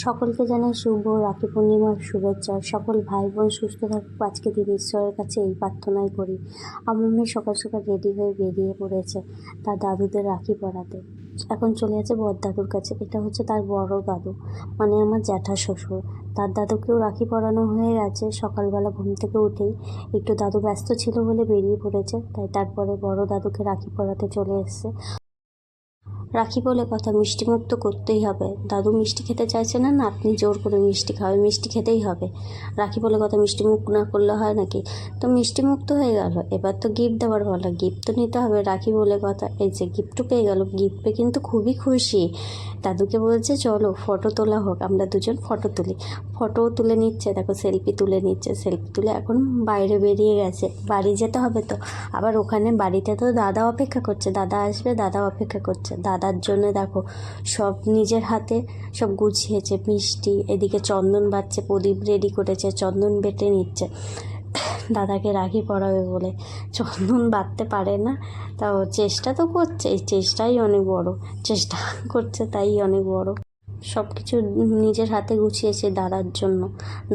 সকলকে জানাই শুভ রাখি পূর্ণিমার শুভেচ্ছা। সকল ভাই বোন সুস্থ থাকুক আজকে দিন, ঈশ্বরের কাছে এই প্রার্থনাই করি। আমার মেয়ে সকাল সকাল রেডি হয়ে বেরিয়ে পড়েছে তার দাদুদের রাখি পরাতে। এখন চলে যাচ্ছে বড়দাদুর কাছে। এটা হচ্ছে তার বড় দাদু, মানে আমার জ্যাঠা শ্বশুর। তার দাদুকেও রাখি পরানো হয়ে গেছে। সকালবেলা ঘুম থেকে উঠেই একটু দাদু ব্যস্ত ছিল বলে বেরিয়ে পড়েছে, তাই তারপরে বড় দাদুকে রাখি পরাতে চলে এসছে। রাখি বলে কথা, মিষ্টি মুখ তো করতেই হবে। দাদু মিষ্টি খেতে চাইছে না, না আপনি জোর করে মিষ্টি খাবে, মিষ্টি খেতেই হবে। রাখি বলে কথা, মিষ্টি মুখ না করলে হয় নাকি? তো মিষ্টি মুখ তো হয়ে গেল, এবার তো গিফট দেওয়ার বলা, গিফট তো নিতে হবে। রাখি বলে কথা, এই যে গিফটও পেয়ে গেল। গিফট পেয়ে কিন্তু খুবই খুশি। দাদুকে বলছে চলো ফটো তোলা হোক, আমরা দুজন ফটো তুলি। ফটোও তুলে নিচ্ছে, দেখো সেলফি তুলে নিচ্ছে। সেলফি তুলে এখন বাইরে বেরিয়ে গেছে, বাড়ি যেতে হবে তো। আবার ওখানে বাড়িতে তো দাদা অপেক্ষা করছে, দাদা আসবে, দাদা অপেক্ষা করছে। দাদার জন্য দেখো সব নিজের হাতে সব গুছিয়েছে, মিষ্টি, এদিকে চন্দন বাটছে, প্রদীপ রেডি করেছে, চন্দন বেটে নিচ্ছে দাদাকে রাখি পরাবে বলে। চন্দন বাটতে পারে না, তাও চেষ্টা তো করছে, এই চেষ্টাই অনেক বড়। চেষ্টা করছে তাই অনেক বড়। সব কিছু নিজের হাতে গুছিয়েছে দাদার জন্য,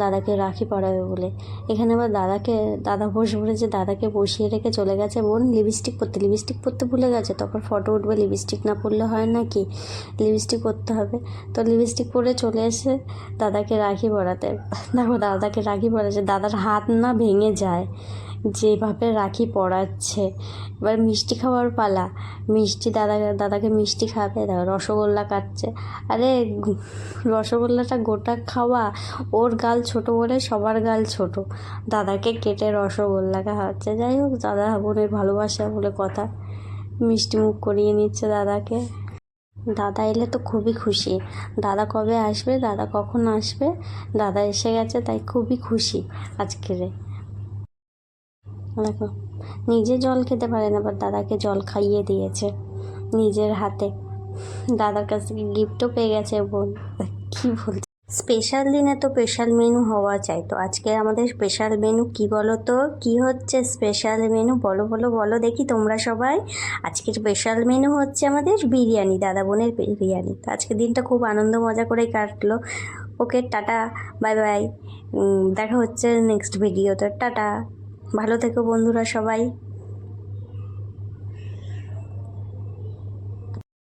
দাদাকে রাখি পরাবে বলে। এখানে আবার দাদা বসে পড়েছে, দাদাকে বসিয়ে রেখে চলে গেছে বোন লিপস্টিক পরতে ভুলে গেছে। তখন ফটো উঠবে, লিপস্টিক না পরলে হয় নাকি? লিপস্টিক পরতে হবে। তো লিপস্টিক পরে চলে এসে দাদাকে রাখি পরাতে। দেখো দাদাকে রাখি পরাচ্ছে, দাদার হাত না ভেঙে যায় যেভাবে রাখি পরাচ্ছে। এবার মিষ্টি খাওয়ার পালা। মিষ্টি দাদাকে মিষ্টি খাবে, দেখো রসগোল্লা কাটছে। আরে রসগোল্লাটা গোটা খাওয়া, ওর গাল ছোট বলে সবার গাল ছোট, দাদাকে কেটে রসগোল্লা খাওয়াচ্ছে। যাই হোক, দাদা বোনের ভালোবাসা বলে কথা, মিষ্টি মুখ করিয়ে নিচ্ছে দাদাকে। দাদা এলে তো খুবই খুশি। দাদা কবে আসবে, দাদা কখন আসবে, দাদা এসে গেছে তাই খুবই খুশি আজকের। দেখো নিজে জল খেতে পারে না, আবার দাদাকে জল খাইয়ে দিয়েছে নিজের হাতে। দাদার কাছ থেকে গিফটও পেয়ে গেছে বোন। কি বলছে, স্পেশাল দিনে তো স্পেশাল মেনু হওয়া চাই। তো আজকে আমাদের স্পেশাল মেনু কি বলো তো? কি হচ্ছে স্পেশাল মেনু? বলো বলো বলো দেখি তোমরা সবাই। আজকের স্পেশাল মেনু হচ্ছে আমাদের বিরিয়ানি, দাদা বোনের বিরিয়ানি। তো আজকে দিনটা খুব আনন্দ মজা করেই কাটলো। ওকে টাটা, বাই বাই। দেখা হচ্ছে নেক্সট ভিডিওতে। টাটা, ভালো থেকো বন্ধুরা সবাই।